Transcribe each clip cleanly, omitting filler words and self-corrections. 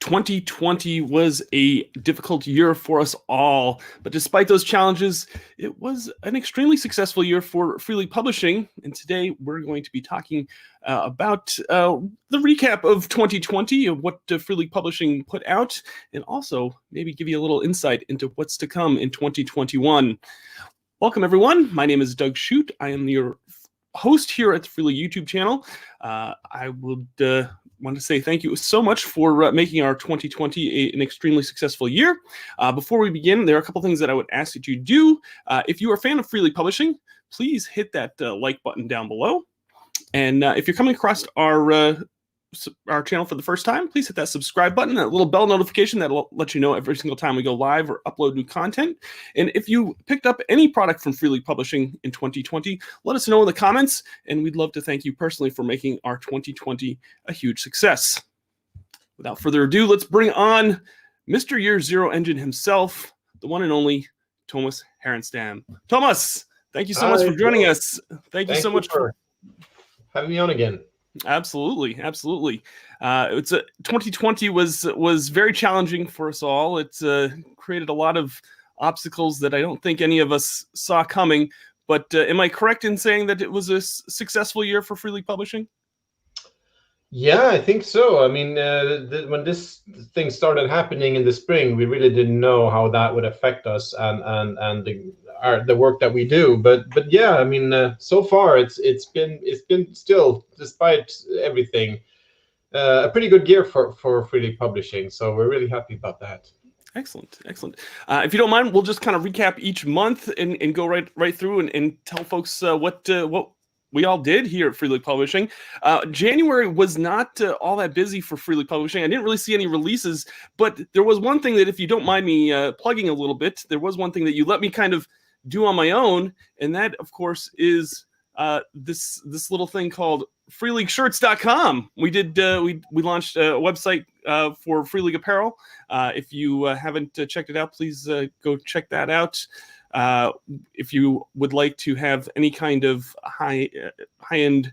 2020 was a difficult year for us all, but despite those challenges, it was an extremely successful year for Free League Publishing. And today we're going to be talking about the recap of 2020, of what Free League Publishing put out, and also maybe give you a little insight into what's to come in 2021. Welcome, everyone. My name is Doug Shute. I am your host here at the Free League YouTube channel. I would want to say thank you so much for making our 2020 an extremely successful year. Before we begin, there are a couple things that I would ask that you do. If you are a fan of Free League Publishing, please hit that like button down below. And if you're coming across our channel for the first time, please hit that subscribe button, that little bell notification that'll let you know every single time we go live or upload new content. And if you picked up any product from Free League Publishing in 2020, let us know in the comments, and we'd love to thank you personally for making our 2020 a huge success. Without further ado, let's bring on Mr. Year Zero Engine himself, the one and only Tomas Härenstam. Tomas, thank you so much for joining us. Thank you so much for having me on again. Absolutely. It's 2020 was very challenging for us all. It's created a lot of obstacles that I don't think any of us saw coming. But am I correct in saying that it was a successful year for Free League Publishing? Yeah, I think so. I mean, when this thing started happening in the spring, we really didn't know how that would affect us and the work that we do. But yeah, I mean, so far it's been still, despite everything, a pretty good year for Free League Publishing. So we're really happy about that. Excellent. If you don't mind, we'll just kind of recap each month and go right through and tell folks what we all did here at Free League Publishing. January was not all that busy for Free League Publishing. I didn't really see any releases, but there was one thing that, if you don't mind me plugging a little bit, there was one thing that you let me kind of do on my own, and that, of course, is this little thing called freeleagueshirts.com. We launched a website for Free League apparel. If you haven't checked it out, please go check that out. If you would like to have any kind of high-end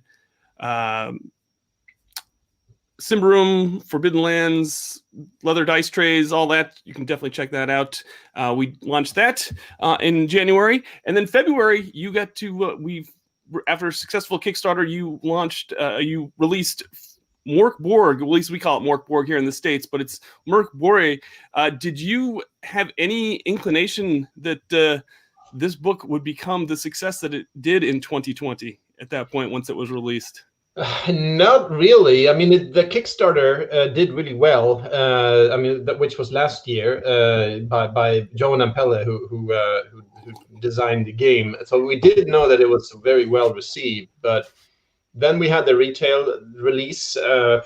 Symbaroum, Forbidden Lands, leather dice trays, all that, you can definitely check that out. We launched that in January, and then February you got to after a successful Kickstarter, you released Mork Borg. At least we call it Mork Borg here in the States, but it's Mork Borg. Did you have any inclination that this book would become the success that it did in 2020 at that point once it was released? Not really. I mean, the Kickstarter did really well. I mean, which was last year by Joan and Pelle, who designed the game. So we did know that it was very well received, but then we had the retail release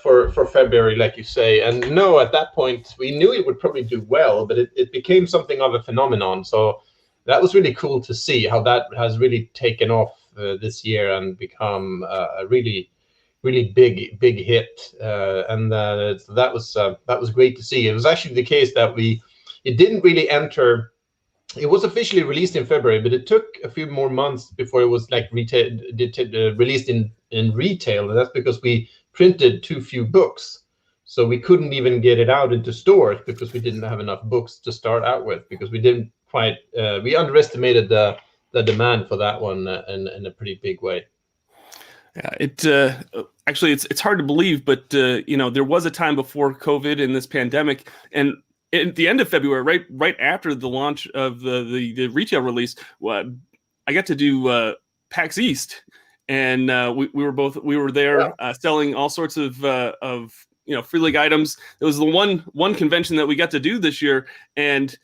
for February, like you say. And no, at that point, we knew it would probably do well, but it became something of a phenomenon. So that was really cool to see how that has really taken off this year and become a really big hit. And that was great to see. It was actually the case that it didn't really enter. It was officially released in February, but it took a few more months before it was released in retail. And that's because we printed too few books. So we couldn't even get it out into stores because we didn't have enough books to start out with, because we didn't quite, we underestimated the demand for that one in a pretty big way. Yeah, actually, it's hard to believe, but there was a time before COVID and this pandemic, and at the end of February, right after the launch of the retail release, I got to do PAX East, and we were there selling all sorts of Free League items. It was the one convention that we got to do this year, and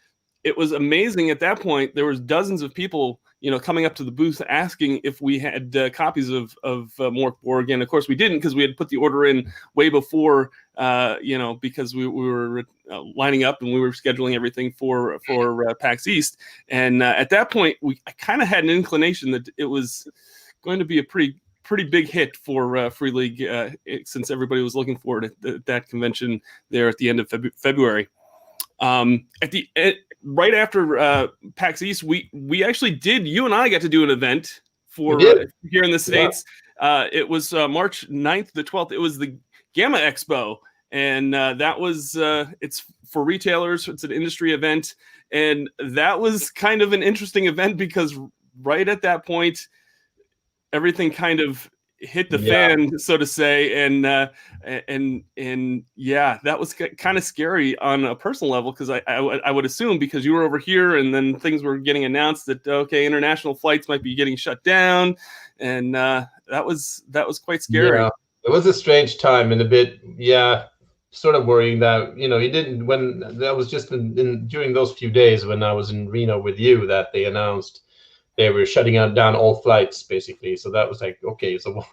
it was amazing. At that point, there was dozens of people coming up to the booth asking if we had copies of Mork Borg. And of course we didn't, because we had put the order in way before, because we were lining up and we were scheduling everything for PAX East. And at that point, I kind of had an inclination that it was going to be a pretty big hit for Free League, since everybody was looking forward to that convention there at the end of February. Right after PAX East, we actually did. You and I got to do an event for here in the States. It was March 9th to 12th. It was the Gamma Expo, and that was it's for retailers. It's an industry event, and that was kind of an interesting event because right at that point, everything kind of hit the fan, so to say, and yeah, that was kind of scary on a personal level because I would assume because you were over here and then things were getting announced that okay, international flights might be getting shut down, and that was quite scary. Yeah, it was a strange time and a bit, sort of worrying that he didn't when that was just during those few days when I was in Reno with you that they announced they were shutting down all flights basically. So that was like, okay, so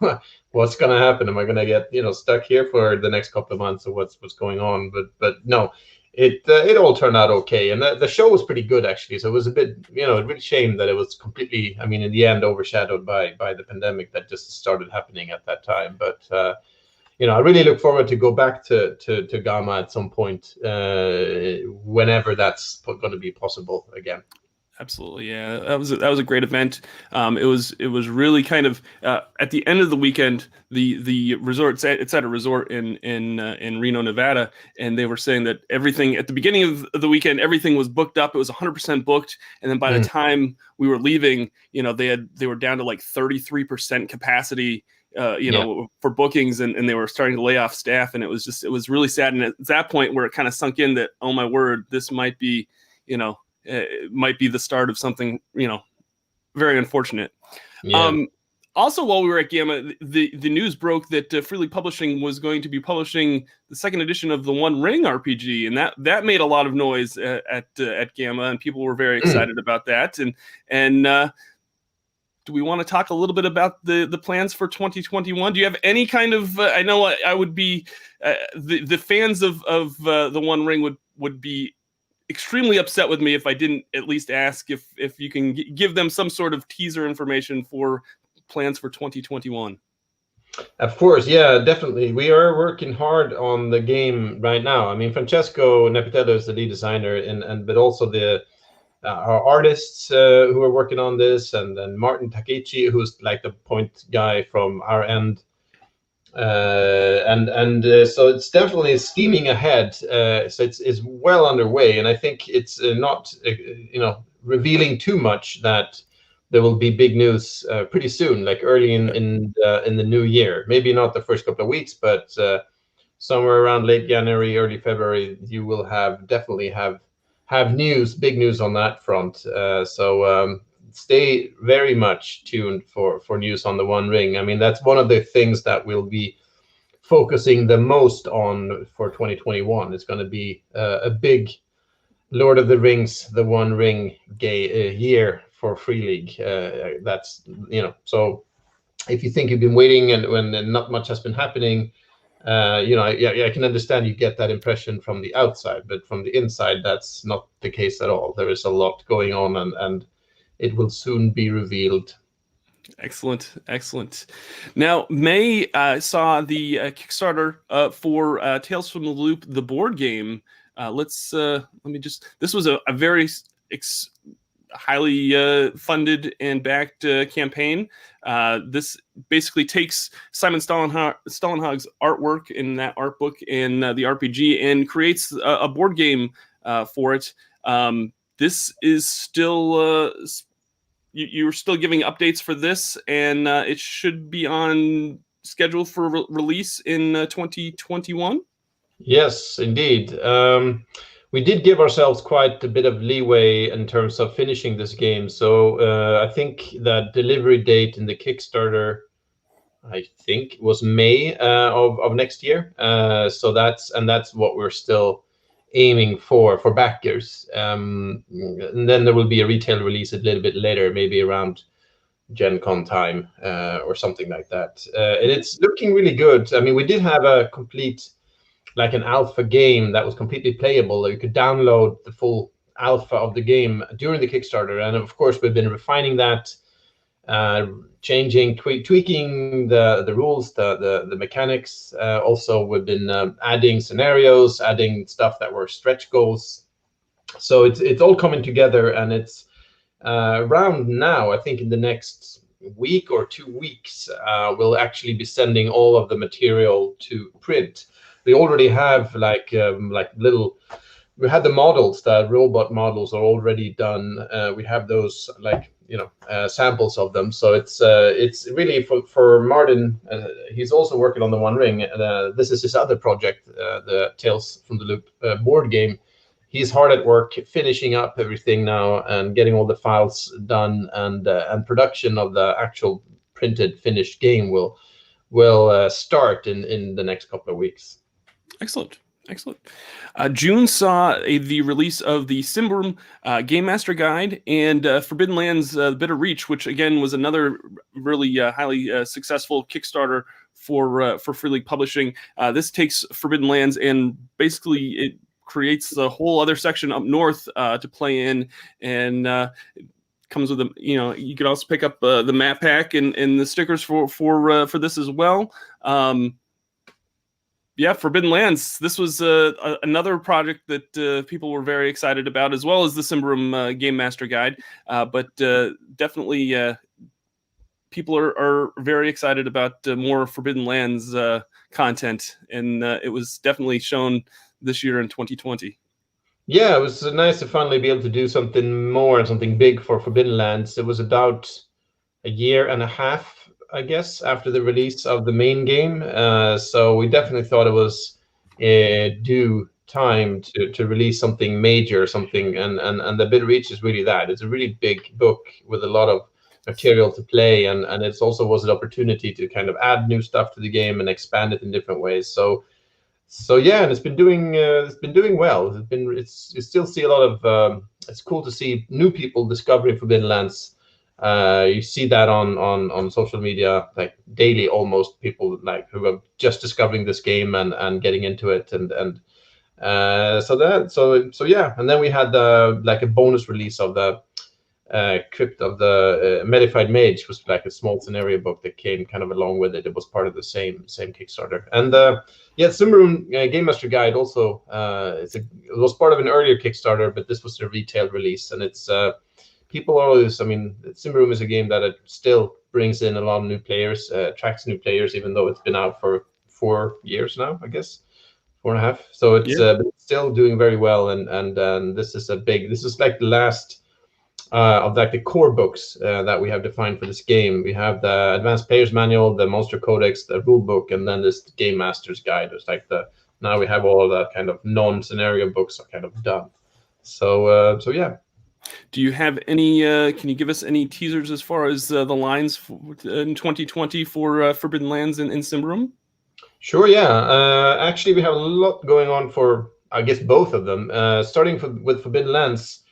what's gonna happen? Am I gonna get stuck here for the next couple of months, or what's going on? But no, it all turned out okay, and the show was pretty good actually. So it was a bit a real shame that it was completely, I mean, in the end, overshadowed by the pandemic that just started happening at that time. But I really look forward to go back to Gamma at some point, whenever that's going to be possible again. Absolutely, yeah. That was a great event. It was really kind of at the end of the weekend. The resort, it's at a resort in Reno, Nevada, and they were saying that everything at the beginning of the weekend, everything was booked up. It was 100% booked, and then by the time we were leaving, they were down to like 33% capacity. For bookings, and they were starting to lay off staff, and it was really sad. And at that point, where it kind of sunk in that, oh my word, this might be, it might be the start of something, very unfortunate. Yeah. Also, while we were at Gamma, the news broke that Free League Publishing was going to be publishing the second edition of the One Ring RPG, and that made a lot of noise at Gamma, and people were very excited about that. And do we want to talk a little bit about the plans for 2021? Do you have any kind of? I know I would be the fans of the One Ring would be extremely upset with me if I didn't at least ask if you can give them some sort of teaser information for plans for 2021. Of course, yeah, definitely. We are working hard on the game right now. I mean, Francesco Nepitello is the lead designer, but also our artists who are working on this, and then Martin Takechi, who's like the point guy from our end. So it's definitely steaming ahead. So it's well underway, and I think it's not revealing too much that there will be big news pretty soon, like early in the new year. Maybe not the first couple of weeks, but somewhere around late January, early February, you will definitely have big news on that front. So stay very much tuned for news on the One Ring. I mean, that's one of the things that we'll be focusing the most on for 2021. It's going to be a big Lord of the Rings, the One Ring year for Free League. That's so if you think you've been waiting and when not much has been happening, I can understand you get that impression from the outside, but from the inside, that's not the case at all. There is a lot going on, and it will soon be revealed. Excellent. Now, May saw the Kickstarter for Tales from the Loop, the board game. Let me just. This was a very highly funded and backed campaign. This basically takes Simon Stollenhag's artwork in that art book and the RPG and creates a board game for it. This is still you're still giving updates for this, and it should be on schedule for release in 2021. Yes, indeed. We did give ourselves quite a bit of leeway in terms of finishing this game. So I think that delivery date in the Kickstarter, I think, was May of next year. So that's what we're still aiming for backers. And then there will be a retail release a little bit later, maybe around Gen Con time or something like that. And it's looking really good. I mean, we did have a complete, like an alpha game that was completely playable. You could download the full alpha of the game during the Kickstarter. And of course, we've been refining that, changing, tweaking the rules, the mechanics. Also, we've been adding scenarios, adding stuff that were stretch goals. So it's all coming together, and it's around now, I think in the next week or 2 weeks, we'll actually be sending all of the material to print. we already have like little. We had the models, the robot models are already done. We have those like samples of them. So it's really for Martin. He's also working on the One Ring. This is his other project, the Tales from the Loop board game. He's hard at work finishing up everything now and getting all the files done, and production of the actual printed finished game will start in the next couple of weeks. Excellent. June saw the release of the Symbaroum Game Master Guide and Forbidden Lands Bitter Reach, which again was another really highly successful Kickstarter for Free League Publishing. This takes Forbidden Lands and basically it creates the whole other section up north to play in, and comes with you could also pick up the map pack and the stickers for this as well. Yeah, Forbidden Lands. This was another project that people were very excited about, as well as the Symbaroum Game Master Guide. But definitely, people are very excited about more Forbidden Lands content, and it was definitely shown this year in 2020. Yeah, it was nice to finally be able to do something more and something big for Forbidden Lands. It was about a year and a half, I guess, after the release of the main game. So we definitely thought it was due time to release something major, something, and the Bitter Reach is really that. It's a really big book with a lot of material to play, and it also was an opportunity to kind of add new stuff to the game and expand it in different ways. So yeah, and it's been doing well. You still see a lot of it's cool to see new people discovering Forbidden Lands. You see that on social media, like daily almost, people like who are just discovering this game and getting into it, and so yeah. And then we had like a bonus release of the Crypt of the Medified Mage, was like a small scenario book that came kind of along with it. It was part of the same Kickstarter. And yeah, Symbaroum Game Master Guide also it was part of an earlier Kickstarter, but this was the retail release, and it's people are always, I mean, Symbaroum is a game that it still brings in a lot of new players, attracts new players, even though it's been out for 4 years now, I guess, 4.5. So it's still doing very well, and this is like the last of like the core books that we have defined for this game. We have the Advanced Player's Manual, the Monster Codex, the rule book, and then this Game Master's Guide. It's like now we have all the kind of non-scenario books are kind of done. So yeah. Do you have any? Can you give us any teasers as far as the lines in 2020 for Forbidden Lands in Symbaroum? Sure. Yeah. Actually, we have a lot going on for, I guess, both of them. Starting with Forbidden Lands.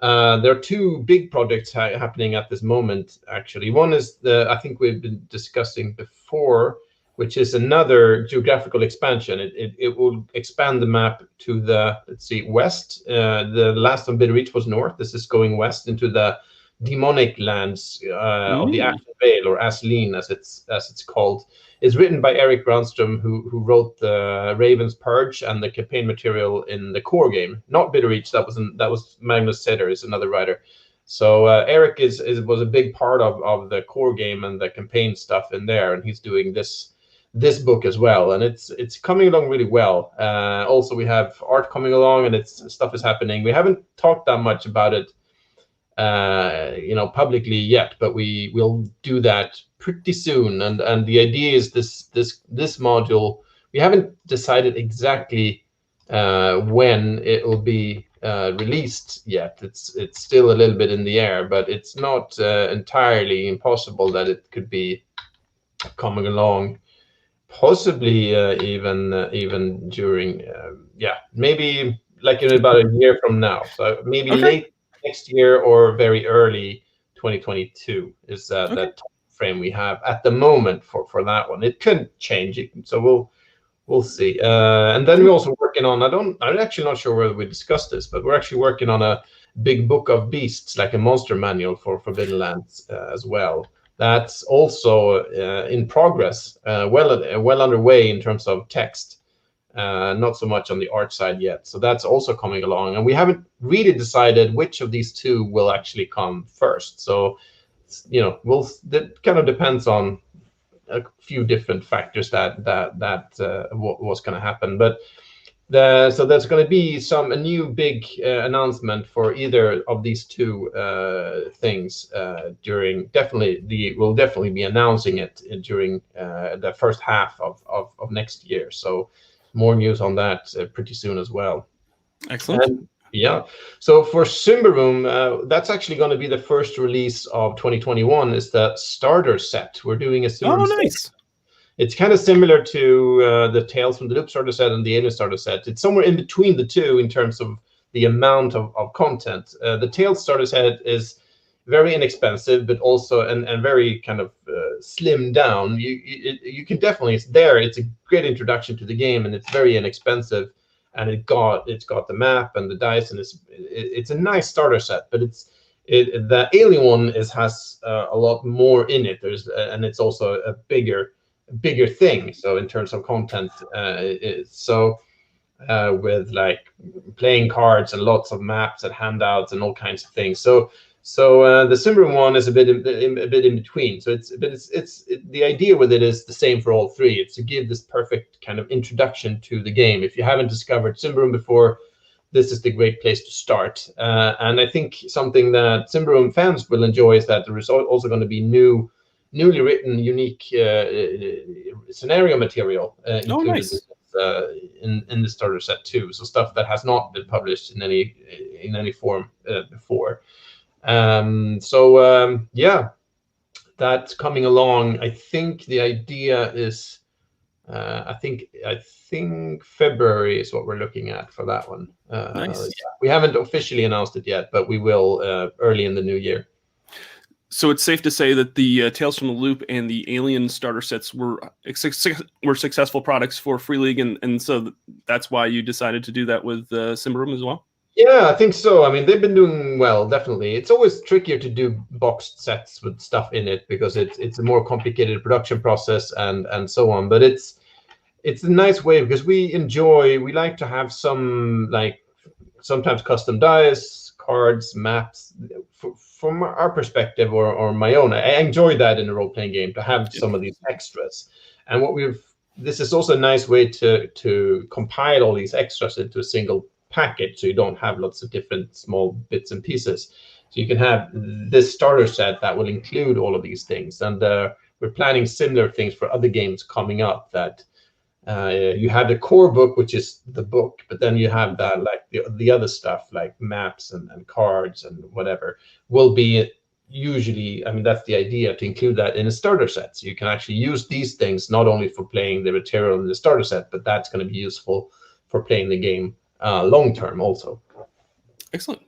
There are 2 big projects happening at this moment, actually. One is I think we've been discussing before, which is another geographical expansion. It will expand the map to the, let's see, west. The last one, Bitter Reach, was north. This is going west into the demonic lands of the Ashen Vale, or Asleen as it's called. It's written by Eric Brandstrom, who wrote the Raven's Purge and the campaign material in the core game. Not Bitter Reach. That was Magnus Seder, is another writer. So Eric was a big part of the core game and the campaign stuff in there, and he's doing this book as well, and it's coming along really well. Also, we have art coming along, and stuff is happening. We haven't talked that much about it publicly yet, but we will do that pretty soon. And the idea is this module, we haven't decided exactly when it will be released yet. It's still a little bit in the air, but it's not entirely impossible that it could be coming along, possibly even during maybe like in about a year from now. So maybe late next year or very early 2022 is that time frame we have at the moment for that one. It could change, so we'll see. And then we're also working on, I'm actually not sure whether we discussed this, but we're actually working on a big book of beasts, like a monster manual for Forbidden Lands as well. That's also in progress, well underway in terms of text. Not so much on the art side yet. So that's also coming along, and we haven't really decided which of these 2 will actually come first. So that kind of depends on a few different factors that was going to happen. But so there's going to be a new big announcement for either of these two things we'll definitely be announcing it during the first half of next year. So more news on that pretty soon as well. Excellent. And, yeah. So for Symbaroum, that's actually going to be the first release of 2021. Is the starter set. We're doing a Symbaroum nice. set. It's kind of similar to the Tales from the Loop starter set and the Alien starter set. It's somewhere in between the two in terms of the amount of content. The Tales starter set is very inexpensive, but also and very kind of slimmed down. You can definitely, it's a great introduction to the game, and it's very inexpensive. And it's got the map and the dice, and it's a nice starter set. But the Alien one has a lot more in it. And it's also a bigger thing. So in terms of content, with like playing cards and lots of maps and handouts and all kinds of things. So the Symbaroum one is a bit in between. So the idea with it is the same for all three. It's to give this perfect kind of introduction to the game. If you haven't discovered Symbaroum before, this is the great place to start. And I think something that Symbaroum fans will enjoy is that there is also going to be newly written, unique scenario material included in the starter set too. So stuff that has not been published in any form before. That's coming along. I think the idea is, I think February is what we're looking at for that one. Nice. We haven't officially announced it yet, but we will early in the new year. So it's safe to say that the Tales from the Loop and the Alien starter sets were successful products for Free League, and so that's why you decided to do that with Symbaroum as well? Yeah, I think so. I mean, they've been doing well, definitely. It's always trickier to do boxed sets with stuff in it because it's a more complicated production process and so on. But it's a nice way because we like to have some, like, sometimes custom dice, cards, maps. From our perspective or my own, I enjoy that in a role-playing game to have some of these extras. And this is also a nice way to compile all these extras into a single package, so you don't have lots of different small bits and pieces. So you can have this starter set that will include all of these things. And we're planning similar things for other games coming up, that you have the core book, which is the book, but then you have that, like the other stuff like maps and cards and whatever will be usually, I mean, that's the idea, to include that in a starter set. So you can actually use these things not only for playing the material in the starter set, but that's going to be useful for playing the game long term also. Excellent.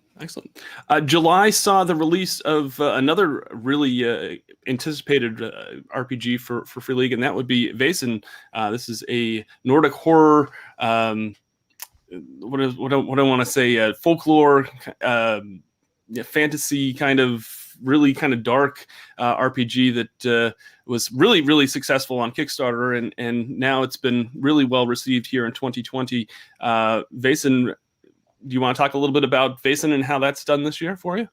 July saw the release of another really anticipated RPG for Free League, and that would be Vaesen. This is a Nordic horror, what I want to say, folklore, fantasy kind of, really kind of dark RPG that was really, really successful on Kickstarter, and now it's been really well received here in 2020. Vaesen, do you want to talk a little bit about Vaesen and how that's done this year for you?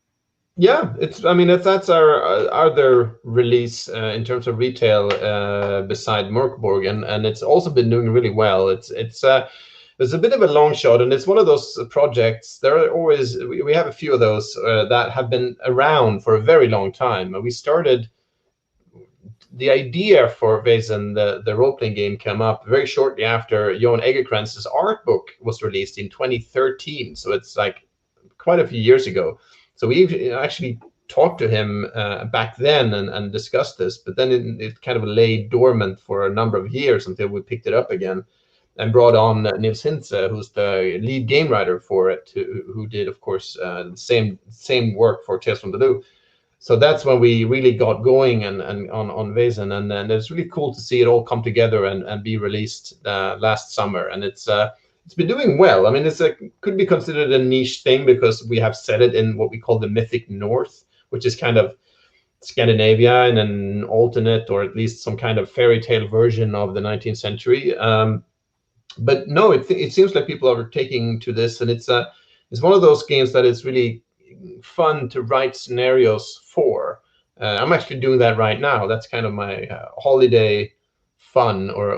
Yeah, that's our other release in terms of retail beside Mörkborg, and it's also been doing really well. It's a bit of a long shot, and it's one of those projects. There are always, we have a few of those that have been around for a very long time. We started, the idea for Vaesen, the role-playing game, came up very shortly after Johan Egerkrantz' art book was released in 2013. So it's like quite a few years ago. So we actually talked to him back then and discussed this, but then it kind of lay dormant for a number of years until we picked it up again and brought on Nils Hintze, who's the lead game writer for it, who did, of course, the same work for Tales from the Loop. So that's when we really got going and on Vaesen, and it's really cool to see it all come together and be released last summer. And it's been doing well. I mean, could be considered a niche thing because we have set it in what we call the Mythic North, which is kind of Scandinavia in an alternate, or at least some kind of fairy tale version of the 19th century. But no, it seems like people are taking to this, and it's one of those games that is really fun to write scenarios for. I'm actually doing that right now. That's kind of my holiday fun or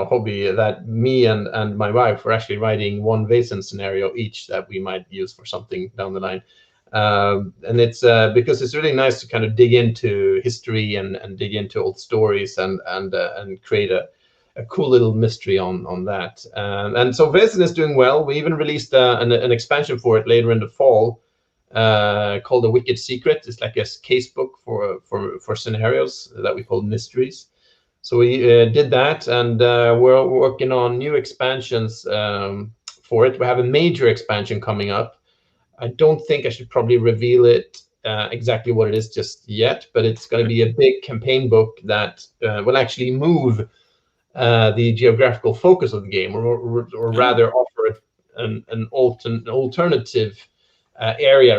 hobby, that me and my wife are actually writing one Vaesen scenario each that we might use for something down the line. And it's because it's really nice to kind of dig into history and dig into old stories and create a cool little mystery on that. And so Vaesen is doing well. We even released an expansion for it later in the fall, called The Wicked Secret. It's like a case book for scenarios that we call mysteries. So we did that, and we're working on new expansions for it. We have a major expansion coming up. I don't think I should probably reveal it exactly what it is just yet, but it's going to be a big campaign book that will actually move the geographical focus of the game, or rather offer an alternative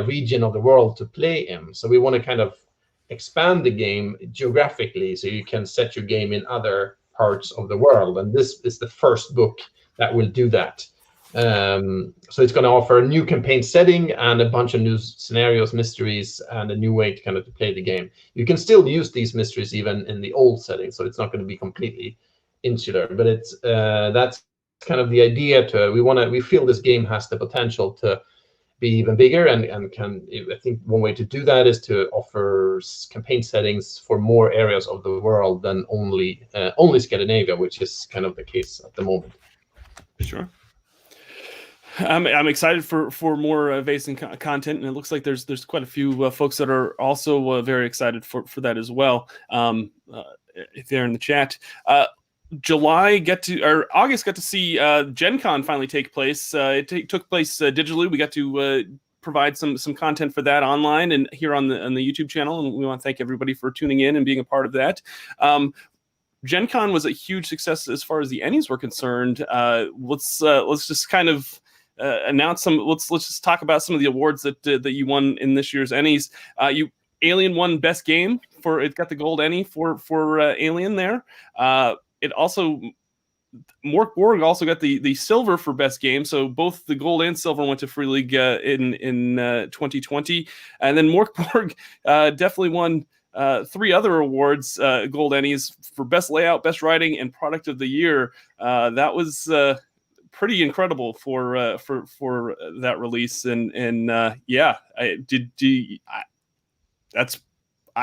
region of the world to play in. So we want to kind of expand the game geographically, so you can set your game in other parts of the world. And this is the first book that will do that. So it's going to offer a new campaign setting and a bunch of new scenarios, mysteries, and a new way to kind of to play the game. You can still use these mysteries even in the old setting, so it's not going to be completely insular. But it's that's kind of the idea. We feel this game has the potential to be even bigger, and I think one way to do that is to offer campaign settings for more areas of the world than only Scandinavia, which is kind of the case at the moment. Sure. I'm excited for more Vaesen content, and it looks like there's quite a few folks that are also very excited for that as well. If they're in the chat. August got to see Gen Con finally take place. It took place digitally. We got to provide some content for that online and here on the YouTube channel, and we want to thank everybody for tuning in and being a part of that. Gen Con was a huge success as far as the Ennies were concerned. Let's just kind of announce some. Let's just talk about some of the awards that you won in this year's Ennies. Alien won Best Game it got the gold Ennie for Alien there. It also, Mork Borg also got the silver for Best Game, so both the gold and silver went to Free League in 2020. And then Mork Borg definitely won 3 other awards, gold Ennies, for Best Layout, Best Writing, and Product of the Year. That was pretty incredible for that release. And yeah, I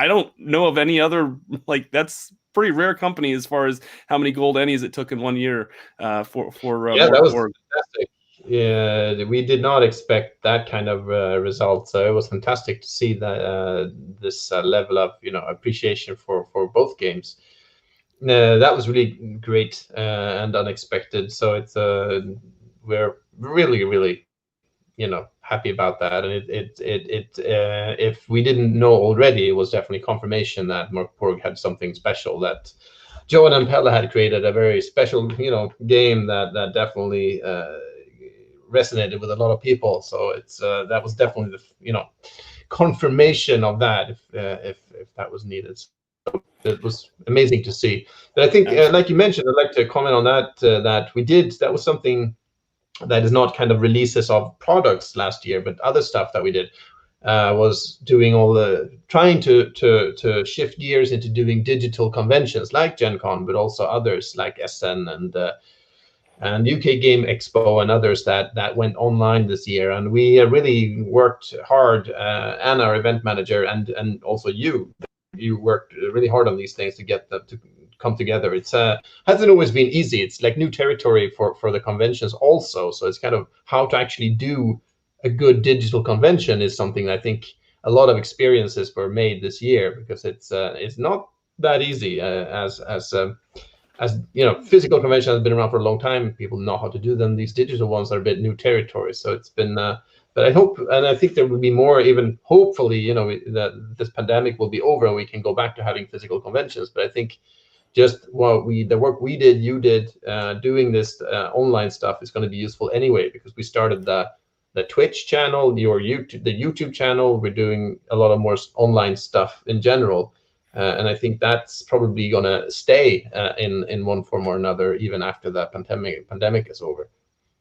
don't know of any other, like, that's pretty rare company as far as how many gold Ennies it took in 1 year for that was fantastic. Yeah, we did not expect that kind of result, so it was fantastic to see that this level of appreciation for both games. That was really great and unexpected. So it's we're really happy about that. And if we didn't know already, it was definitely confirmation that Mork Borg had something special, that Johan and Pelle had created a very special game that definitely resonated with a lot of people. So it's that was definitely the confirmation of that, if that was needed. So it was amazing to see. But I think like you mentioned, I'd like to comment on that. That was something that is not kind of releases of products last year, but other stuff that we did was doing trying to shift gears into doing digital conventions like Gen Con, but also others like SN and UK Game Expo and others that went online this year. And we really worked hard, and our event manager and also you worked really hard on these things to get them to come together. It's hasn't always been easy. It's like new territory for the conventions also. So it's kind of how to actually do a good digital convention is something I think a lot of experiences were made this year, because it's not that easy. As physical convention has been around for a long time. People know how to do them. These digital ones are a bit new territory. So it's been. But I hope, and I think there will be more. Even hopefully, that this pandemic will be over and we can go back to having physical conventions. But I think just the work we did, you did, doing this online stuff is going to be useful anyway, because we started the Twitch channel, the YouTube channel. We're doing a lot of more online stuff in general, and I think that's probably going to stay in one form or another even after the pandemic is over.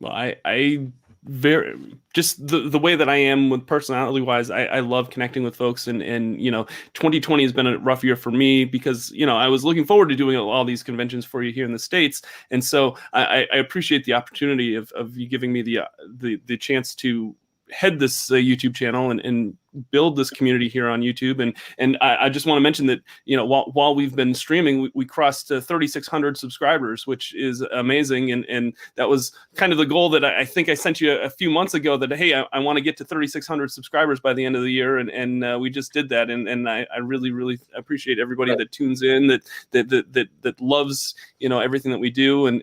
Well, I very just the way that I am with personality wise, I love connecting with folks, and 2020 has been a rough year for me because I was looking forward to doing all these conventions for you here in the States, and so I appreciate the opportunity of you giving me the chance to head this YouTube channel and build this community here on YouTube. And I just want to mention that while we've been streaming, we crossed 3,600 subscribers, which is amazing. And that was kind of the goal that I think I sent you a few months ago, that hey, I want to get to 3,600 subscribers by the end of the year, and we just did that. And I really appreciate everybody that tunes in, that loves everything that we do, and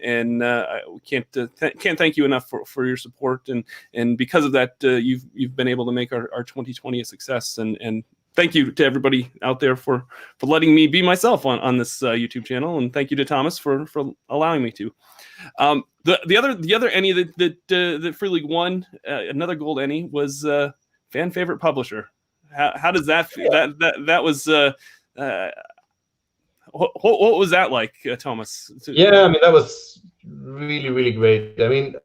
we can't thank you enough for your support, and because of that, you've been able to make our 2020 a success, and thank you to everybody out there for letting me be myself on this YouTube channel, and thank you to Thomas for allowing me to. The other Ennie that Free League won, another gold Ennie, was fan favorite publisher. How does that feel? That was what was that like, Thomas? Yeah, I mean, that was really great. I mean,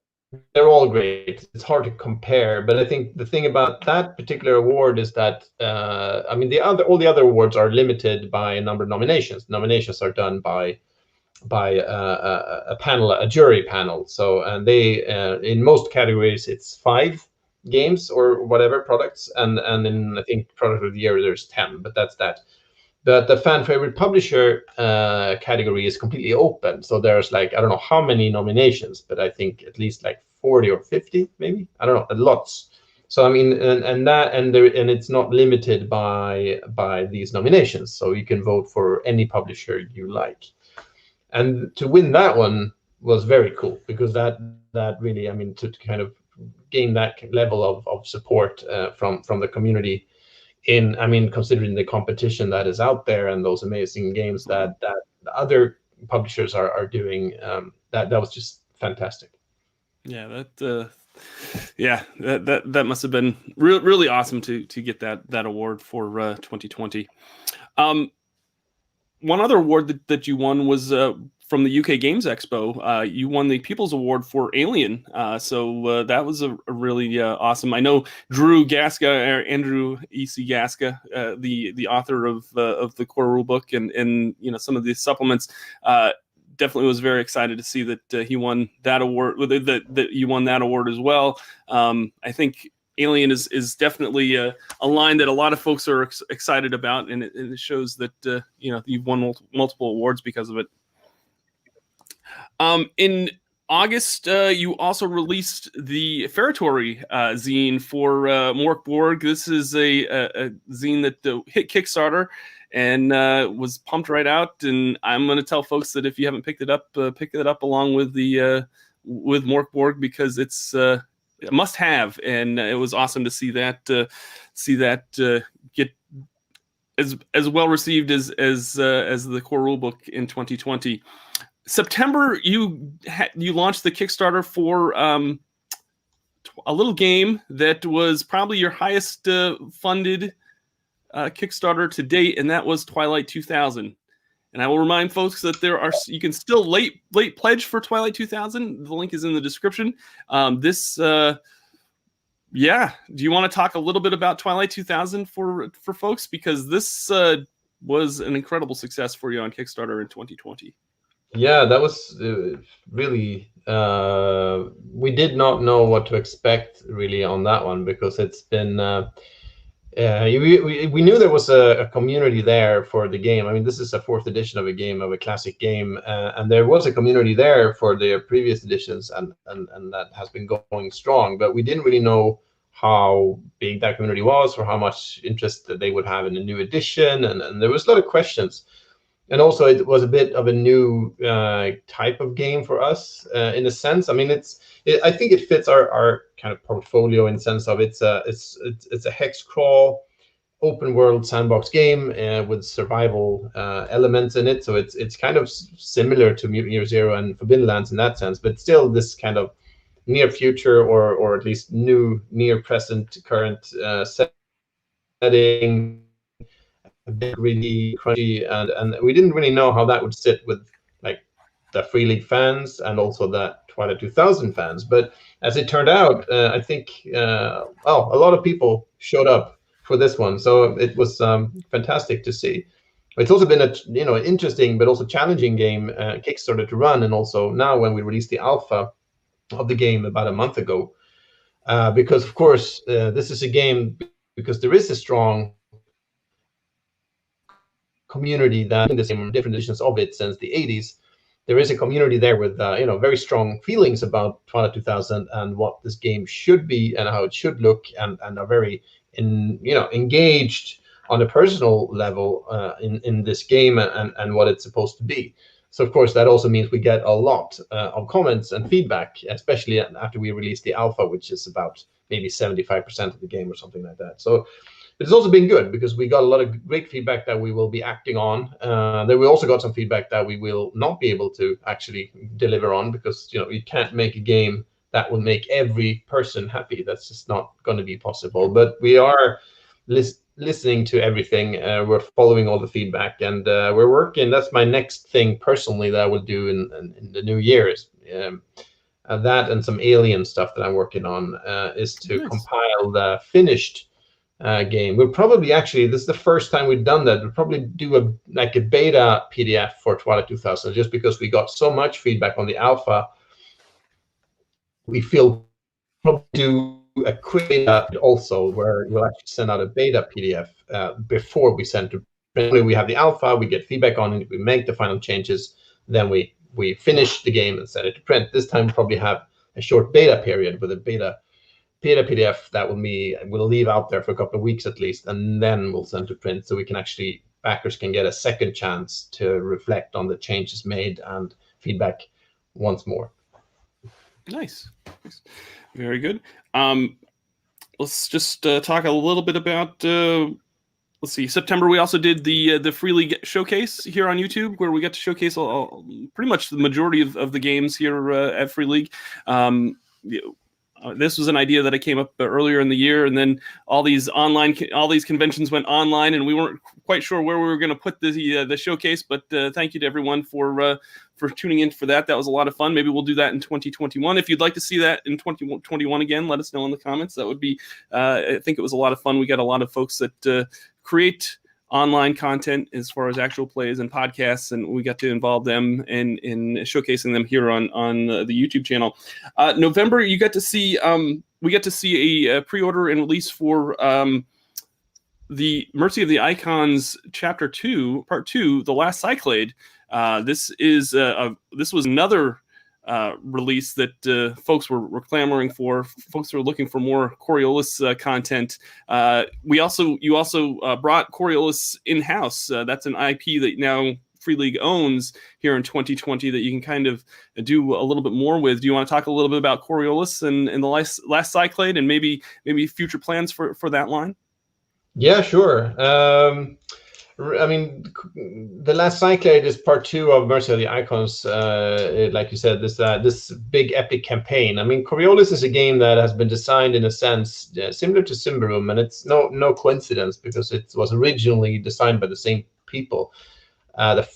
they're all great. It's hard to compare, but I think the thing about that particular award is that I mean, all the other awards are limited by a number of nominations. Nominations are done by a panel, a jury panel. So, and they in most categories it's 5 games or whatever products, and in I think product of the year there's 10, but that's that. But the fan favorite publisher category is completely open. So there's like, I don't know how many nominations, but I think at least like 40 or 50, maybe. I don't know, lots. So I mean, and it's not limited by these nominations. So you can vote for any publisher you like. And to win that one was very cool, because that really, I mean, to kind of gain that level of support from the community. I mean, considering the competition that is out there and those amazing games that the other publishers are doing, that was just fantastic. Yeah, that must have been really awesome to get that award for 2020. One other award that you won was from the UK Games Expo. You won the People's Award for Alien. So that was a really awesome. I know Andrew E.C. Gaska, the author of the core rulebook and some of the supplements, definitely was very excited to see that he won that award. That you won that award as well. I think Alien is definitely a line that a lot of folks are excited about, and it shows that you've won multiple awards because of it. In August, you also released the Ferritory zine for Mork Borg. This is a zine that hit Kickstarter and was pumped right out. And I'm going to tell folks that if you haven't picked it up, pick it up along with with Mork Borg, because it's a must-have. And it was awesome to see that get as well received as the core rulebook in 2020. September, you launched the Kickstarter for a little game that was probably your highest funded Kickstarter to date, and that was Twilight 2000. And I will remind folks that you can still late pledge for Twilight 2000. The link is in the description. Do you want to talk a little bit about Twilight 2000 for folks, because this was an incredible success for you on Kickstarter in 2020? Yeah, that was really, we did not know what to expect really on that one, because it's been, we knew there was a community there for the game. I mean, this is a 4th edition of a classic game, and there was a community there for the previous editions, and that has been going strong, but we didn't really know how big that community was, or how much interest that they would have in a new edition, and there was a lot of questions. And also, it was a bit of a new type of game for us, in a sense. I mean, I think it fits our kind of portfolio in the sense of it's a hex crawl, open world sandbox game with survival elements in it. So it's kind of similar to Mutant Year Zero and Forbidden Lands in that sense, but still this kind of near future or at least new near present current setting. A bit really crunchy, and we didn't really know how that would sit with like the Free League fans and also the Twilight 2000 fans. But as it turned out, I think a lot of people showed up for this one, so it was fantastic to see. It's also been an interesting but also challenging game, Kickstarter to run, and also now when we released the alpha of the game about a month ago, because of course this is a game because there is a strong community that in the same different editions of it since the 80s. There is a community there with very strong feelings about Twilight 2000 and what this game should be and how it should look, and are very engaged on a personal level in this game and what it's supposed to be. So of course that also means we get a lot of comments and feedback, especially after we release the alpha, which is about maybe 75% of the game or something like that. So it's also been good because we got a lot of great feedback that we will be acting on. Then we also got some feedback that we will not be able to actually deliver on because you can't make a game that will make every person happy. That's just not going to be possible. But we are listening to everything. We're following all the feedback, and we're working. That's my next thing personally that I will do in the new year. That and some alien stuff that I'm working on is to compile the finished game. We'll probably this is the first time we've done that. We'll probably do a beta PDF for Twilight 2000 just because we got so much feedback on the alpha. We feel probably do a quick beta also where we'll actually send out a beta PDF before we send to print. When we have the alpha, we get feedback on it, we make the final changes, then we finish the game and send it to print. This time we'll probably have a short beta period with a beta PDF that we'll leave out there for a couple of weeks at least, and then we'll send to print so backers can get a second chance to reflect on the changes made and feedback once more. Nice. Very good. Let's just talk a little bit about let's see, September we also did the Free League showcase here on YouTube, where we got to showcase pretty much the majority of the games here at Free League. This was an idea that I came up earlier in the year, and then all these conventions went online, and we weren't quite sure where we were going to put the showcase. But thank you to everyone for tuning in for that. That was a lot of fun. Maybe we'll do that in 2021. If you'd like to see that in 2021 again, let us know in the comments. That would be. I think it was a lot of fun. We got a lot of folks that create online content as far as actual plays and podcasts, and we got to involve them in showcasing them here on the YouTube channel. November, we got to see a pre-order and release for the Mercy of the Icons Chapter 2, Part 2, The Last Cyclade. This was another release that folks were clamoring for. Folks were looking for more Coriolis content. You also brought Coriolis in-house. That's an IP that now Free League owns here in 2020 that you can kind of do a little bit more with. Do you want to talk a little bit about Coriolis and the last Cyclade and maybe future plans for that line? Yeah, sure. I mean, The Last Cyclade is part 2 of Mercy of the Icons. Like you said, this big epic campaign. I mean, Coriolis is a game that has been designed in a sense similar to Symbaroum, and it's no coincidence because it was originally designed by the same people. The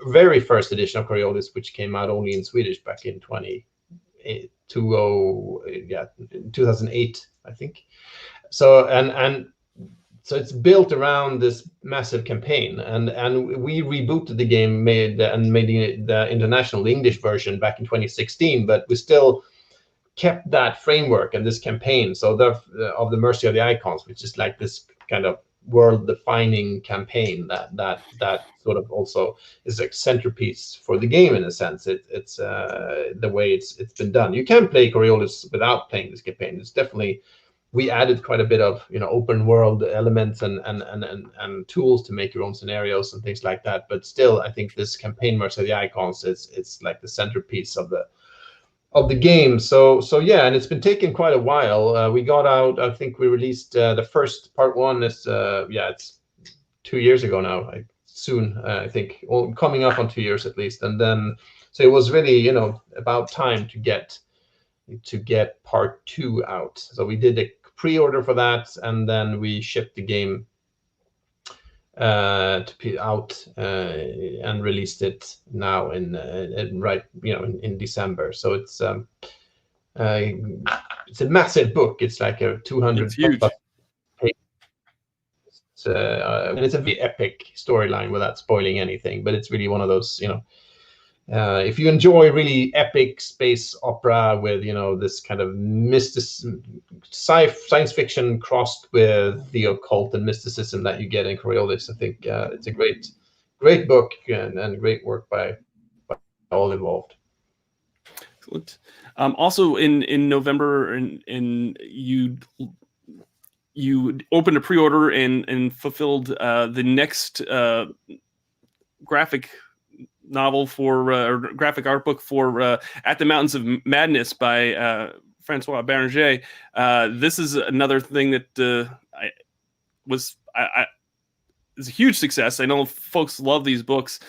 very first edition of Coriolis, which came out only in Swedish back in 2008, I think. So so it's built around this massive campaign, and we rebooted the game, made the international English version back in 2016, but we still kept that framework and this campaign. So of the Mercy of the Icons, which is like this kind of world-defining campaign that sort of also is a centerpiece for the game in a sense. It's the way it's been done. You can play Coriolis without playing this campaign. It's definitely. We added quite a bit of open world elements and tools to make your own scenarios and things like that. But still, I think this campaign, Mercy of the Icons, it's like the centerpiece of the game. So yeah, and it's been taking quite a while. We got out. I think we released the first part 1. Is it's 2 years ago now. Soon, I think, coming up on 2 years at least. And then so it was really about time to get part 2 out. So we did a pre-order for that, and then we shipped the game out and released it now in December. So it's It's a massive book. It's like a 200 It's huge. plus page. And it's a very epic storyline without spoiling anything. But it's really one of those, if you enjoy really epic space opera with, this kind of science fiction crossed with the occult and mysticism that you get in Coriolis, I think it's a great book and great work by all involved. Excellent. Also in November, and you opened a pre-order and fulfilled the next graphic novel or graphic art book for At the Mountains of Madness by Francois Béranger. This is another thing that is a huge success. I know folks love these books.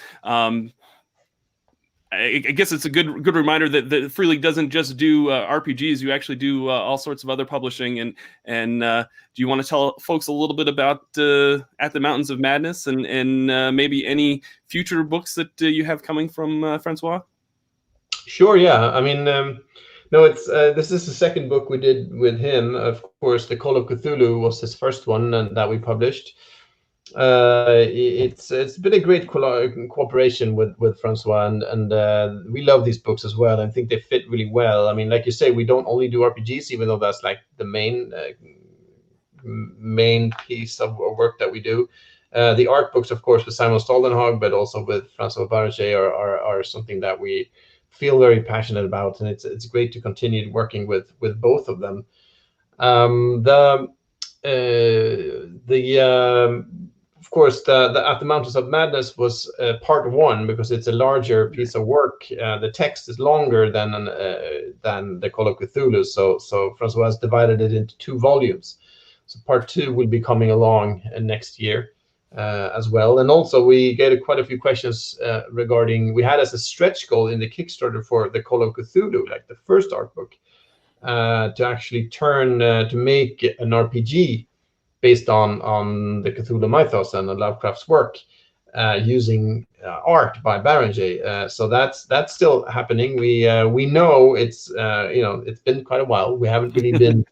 I guess it's a good reminder that Free League doesn't just do RPGs. You actually do all sorts of other publishing. And do you want to tell folks a little bit about At the Mountains of Madness and maybe any future books that you have coming from Francois? Sure. Yeah. I mean, no, it's this is the second book we did with him. Of course, The Call of Cthulhu was his first one that we published. It's been a great cooperation with Francois, and we love these books as well. I think they fit really well. I mean, like you say, we don't only do RPGs, even though that's like the main piece of work that we do. The art books, of course, with Simon Stoldenhag, but also with Francois Béranger are something that we feel very passionate about, and it's great to continue working with both of them. Of course, the At the Mountains of Madness was part one because it's a larger piece of work. The text is longer than the Call of Cthulhu, so Francois has divided it into 2 volumes. So part 2 will be coming along next year as well. And also we get quite a few questions regarding, we had as a stretch goal in the Kickstarter for the Call of Cthulhu, like the first art book, to actually to make an RPG based on the Cthulhu mythos and Lovecraft's work, using art by Béranger. So that's still happening. We know it's it's been quite a while. We haven't really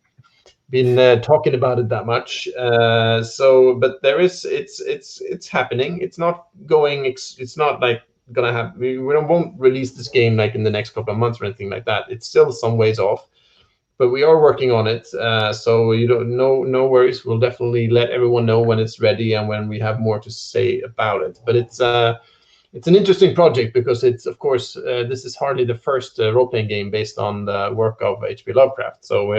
been talking about it that much. But there is it's happening. It's not going. It's not like gonna happen. We won't release this game like in the next couple of months or anything like that. It's still some ways off. But we are working on it, so no worries. We'll definitely let everyone know when it's ready and when we have more to say about it. But it's an interesting project because it's, of course, this is hardly the first role-playing game based on the work of H.P. Lovecraft. So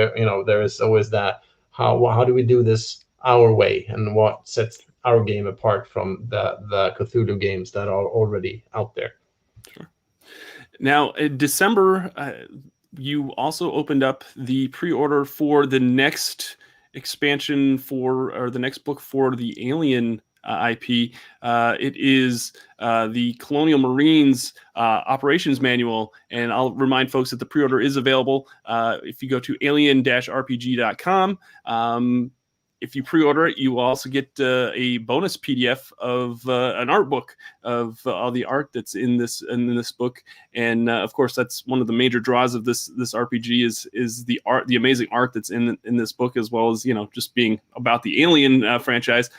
there is always that how do we do this our way, and what sets our game apart from the Cthulhu games that are already out there. Sure. Now, in December, you also opened up the pre-order for the next expansion or the next book for the Alien IP. It is the Colonial Marines operations manual, and I'll remind folks that the pre-order is available if you go to alien-rpg.com. If you pre-order it, you will also get a bonus PDF of an art book of all the art that's in this book, and of course, that's one of the major draws of this RPG is the art, the amazing art that's in this book, as well as just being about the Alien franchise.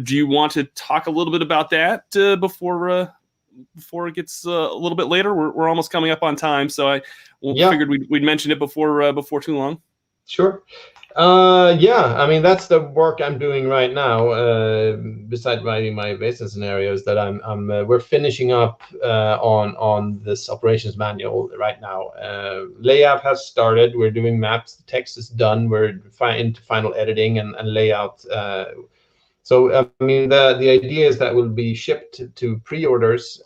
Do you want to talk a little bit about that before it gets a little bit later? We're almost coming up on time, so I figured we'd mention it before too long. Sure. Yeah, I mean, that's the work I'm doing right now. Besides writing my basis scenarios, that we're finishing up on this operations manual right now. Layout has started. We're doing maps. The text is done. We're into final editing and layout. So I mean, the idea is that will be shipped to pre-orders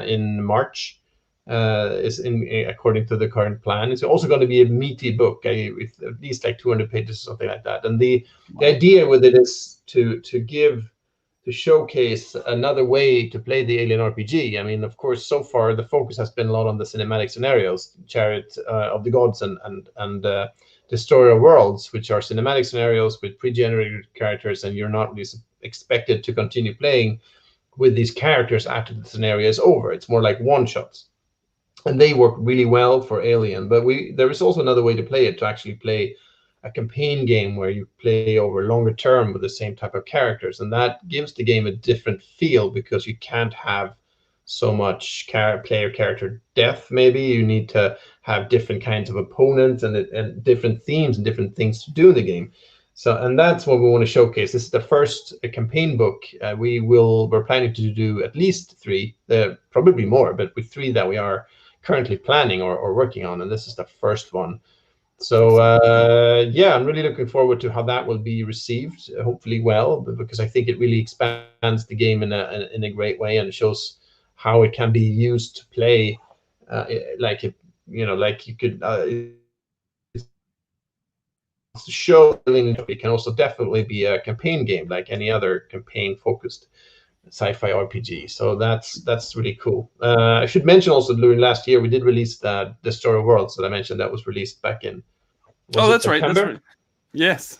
in March. According to the current plan. It's also going to be a meaty book with at least like 200 pages, something like that. And the idea with it is to showcase another way to play the Alien RPG. I mean, of course, so far the focus has been a lot on the cinematic scenarios, Chariot of the Gods and Destroyer of Worlds, which are cinematic scenarios with pre-generated characters, and you're not really expected to continue playing with these characters after the scenario is over. It's more like one-shots. and they work really well for Alien. But there is also another way to play it, to actually play a campaign game where you play over longer term with the same type of characters, and that gives the game a different feel because you can't have so much player character death. Maybe you need to have different kinds of opponents and different themes and different things to do in the game. So, and that's what we want to showcase. This is the first campaign book. We're planning to do at least 3, probably more, but with 3 that we are currently planning or working on, and this is the first one. So yeah, I'm really looking forward to how that will be received. Hopefully well, because I think it really expands the game in a great way, and shows how it can be used to play like it, like you could show. It can also definitely be a campaign game like any other campaign focused sci-fi RPG. So that's really cool. I should mention also, during last year we did release the Destroyer Worlds that I mentioned. That was released back in, was it September? That's right. Yes.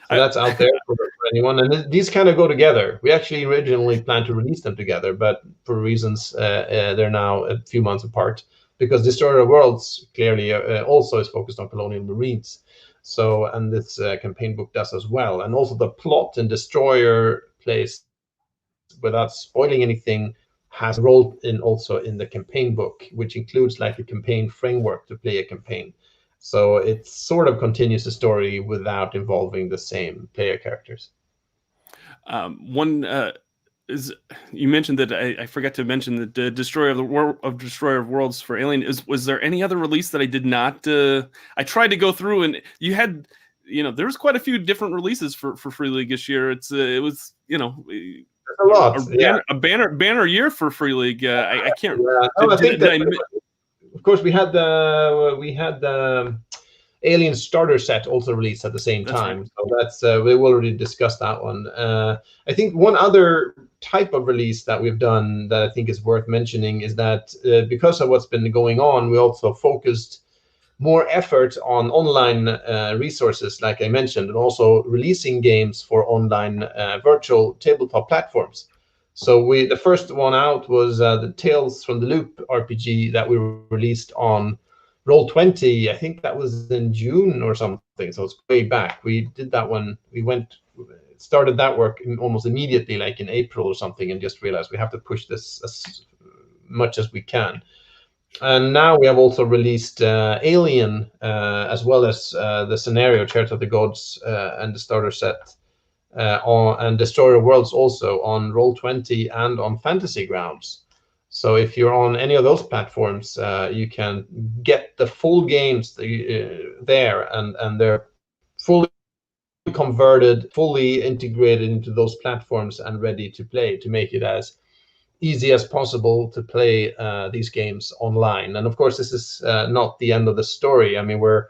So that's out there for anyone. And these kind of go together. We actually originally planned to release them together, but for reasons, they're now a few months apart, because Destroyer Worlds clearly also is focused on Colonial Marines. So, and this campaign book does as well. And also the plot in Destroyer plays, without spoiling anything, has a role also in the campaign book, which includes like a campaign framework to play a campaign. So it sort of continues the story without involving the same player characters. One is, you mentioned that I forgot to mention that Destroyer of Worlds for Alien. Was there any other release that I did not? I tried to go through, and you had, there was quite a few different releases for Free League this year. It was a lot, a banner year for Free League. I can't. Yeah. I think of course we had the Alien starter set also released at the same time. Right. So that's we already discussed that one. I think one other type of release that we've done that I think is worth mentioning is that because of what's been going on, we also focused more effort on online resources, like I mentioned, and also releasing games for online virtual tabletop platforms. So the first one out was the Tales from the Loop RPG that we released on Roll20. I think that was in June or something, so it's way back. We did that one. We started that work almost immediately, like in April or something, and just realized we have to push this as much as we can. And now we have also released Alien, as well as the scenario Chairs of the Gods and the starter set, and Destroyer Worlds also on Roll20 and on Fantasy Grounds. So if you're on any of those platforms, you can get the full games there, and they're fully converted, fully integrated into those platforms and ready to play, to make it as easy as possible to play these games online. And of course, this is not the end of the story. I mean, we're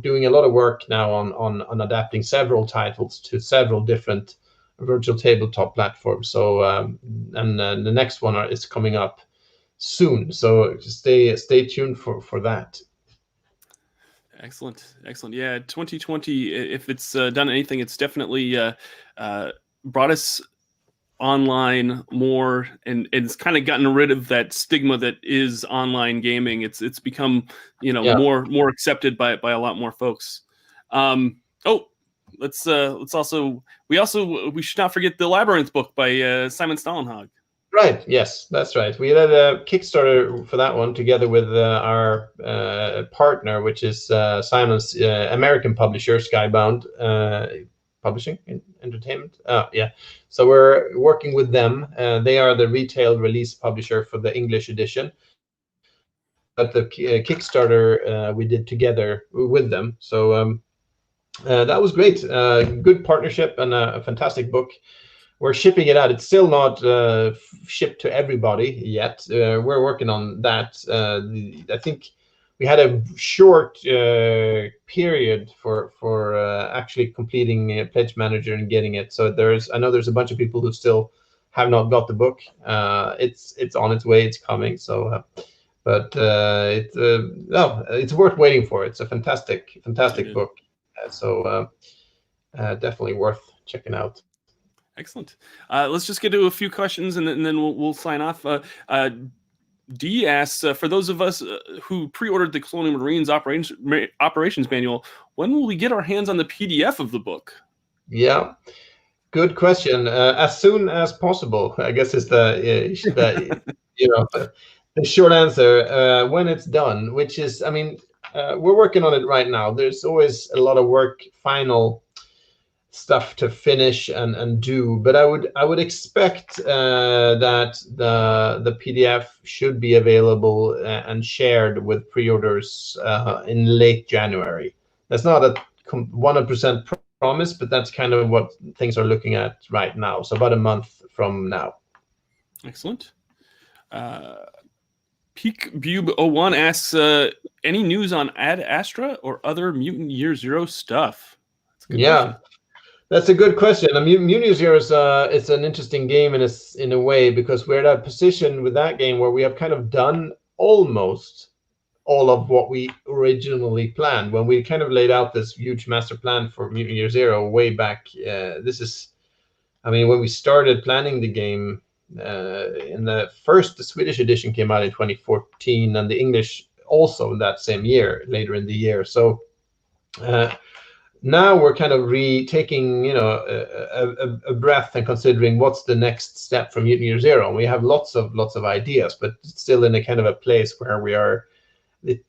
doing a lot of work now on adapting several titles to several different virtual tabletop platforms. So and the next one is coming up soon. So stay tuned for that. Excellent. Yeah, 2020. If it's done anything, it's definitely brought us online more, and it's kind of gotten rid of that stigma that is online gaming. It's become more accepted by a lot more folks. Let's also we should not forget the Labyrinth book by Simon Stålenhag. Right. Yes, that's right. We had a Kickstarter for that one together with our partner, which is Simon's American publisher, Skybound Publishing Entertainment. Yeah. So we're working with them. They are the retail release publisher for the English edition. But the Kickstarter we did together with them. So that was great. Good partnership and a fantastic book. We're shipping it out. It's still not shipped to everybody yet. We're working on that. I think we had a short period for actually completing Pledge Manager and getting it. So I know there's a bunch of people who still have not got the book. It's on its way. It's coming. So, but it's worth waiting for. It's a fantastic book. So definitely worth checking out. Excellent. Let's just get to a few questions, and then we'll sign off. D asks, for those of us who pre-ordered the Colonial Marines operations manual, when will we get our hands on the PDF of the book? Yeah, good question. As soon as possible, I guess is the short answer. When it's done, which is, I mean, we're working on it right now. There's always a lot of work, final stuff to finish and do, but I would expect that the PDF should be available and shared with pre-orders in late January. That's not a 100% promise, but that's kind of what things are looking at right now. So about a month from now. Excellent. Peak Bube 01 asks, any news on Ad Astra or other Mutant Year Zero stuff? That's a good question. That's a good question. Mutant Year Zero is it's an interesting game in a way, because we're at a position with that game where we have kind of done almost all of what we originally planned when we kind of laid out this huge master plan for Mutant Year Zero way back. When we started planning the game, the Swedish edition came out in 2014, and the English also in that same year, later in the year. So now we're kind of taking a breath and considering what's the next step from Mutant Year Zero. And we have lots of ideas, but still in a kind of a place where we are.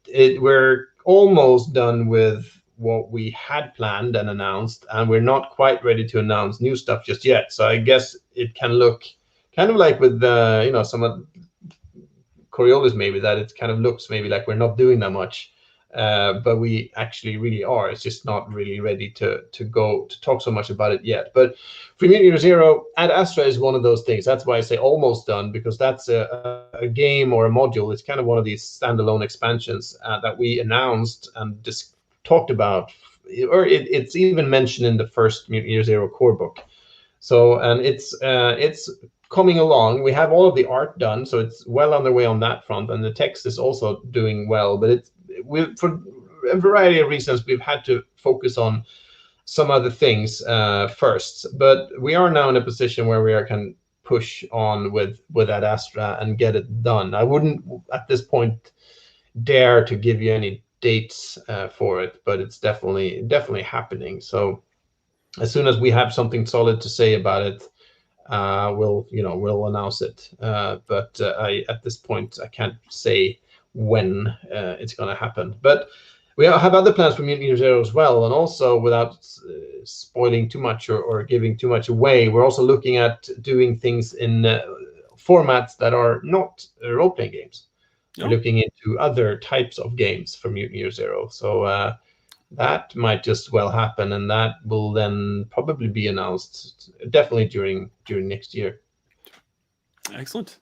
We're almost done with what we had planned and announced, and we're not quite ready to announce new stuff just yet. So I guess it can look kind of like with some of Coriolis, maybe, that it kind of looks maybe like we're not doing that much, but we actually really are. It's just not really ready to talk so much about it yet. But for Mutant Year Zero, Ad Astra is one of those things. That's why I say almost done, because that's a game or a module. It's kind of one of these standalone expansions that we announced and just talked about, or it's even mentioned in the first Mutant Year Zero core book. So, and it's coming along. We have all of the art done, so it's well underway on that front, and the text is also doing well. But for a variety of reasons, we've had to focus on some other things first. But we are now in a position where we can push on with Ad Astra and get it done. I wouldn't at this point dare to give you any dates for it, but it's definitely happening. So as soon as we have something solid to say about it, we'll announce it. But at this point I can't say when it's going to happen. But we have other plans for Mutant Year Zero as well, and also, without spoiling too much or giving too much away, we're also looking at doing things in formats that are not role-playing games. We're looking into other types of games for Mutant Year Zero. So that might just well happen, and that will then probably be announced definitely during next year. Excellent.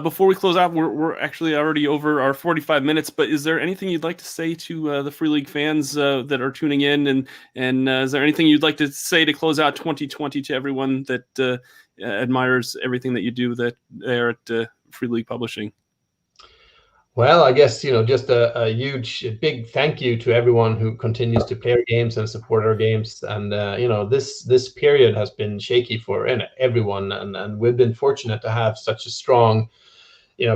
Before we close out, we're actually already over our 45 minutes, but is there anything you'd like to say to the Free League fans that are tuning in? And is there anything you'd like to say to close out 2020 to everyone that admires everything that you do there at Free League Publishing? Well, I guess, just a huge, big thank you to everyone who continues to play our games and support our games. And, this period has been shaky for everyone. And we've been fortunate to have such a strong,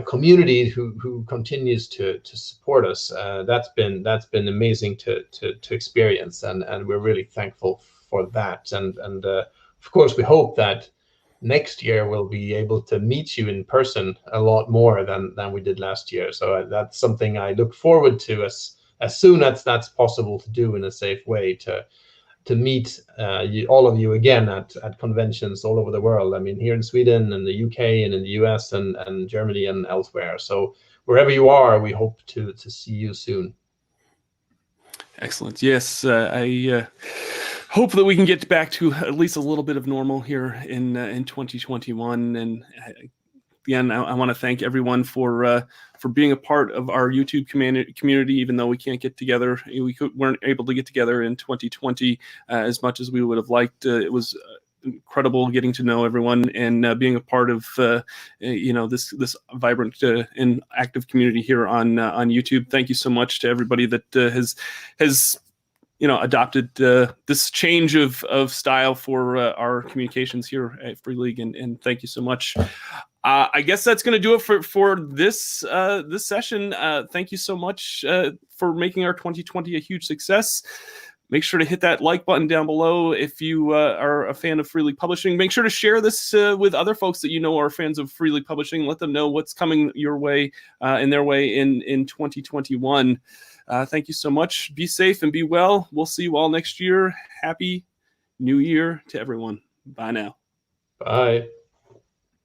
community who continues to support us. That's been amazing to experience. And we're really thankful for that. And of course, we hope that next year we'll be able to meet you in person a lot more than we did last year. So that's something I look forward to as soon as that's possible to do in a safe way, to meet all of you again at conventions all over the world. I mean, here in Sweden and the UK and in the US and Germany and elsewhere. So wherever you are, we hope to see you soon. Excellent. Yes, I hope that we can get back to at least a little bit of normal here in 2021. And again, I want to thank everyone for being a part of our YouTube community, even though we can't get together. Weren't able to get together in 2020 as much as we would have liked. It was incredible getting to know everyone and being a part of this vibrant and active community here on YouTube. Thank you so much to everybody that has adopted this change of style for our communications here at Free League, and thank you so much. I guess that's going to do it for this this session. Thank you so much for making our 2020 a huge success. Make sure to hit that like button down below if you are a fan of Free League Publishing. Make sure to share this with other folks that you know are fans of Free League Publishing. Let them know what's coming your way and their way in 2021. Thank you so much. Be safe and be well. We'll see you all next year. Happy New Year to everyone. Bye now. Bye.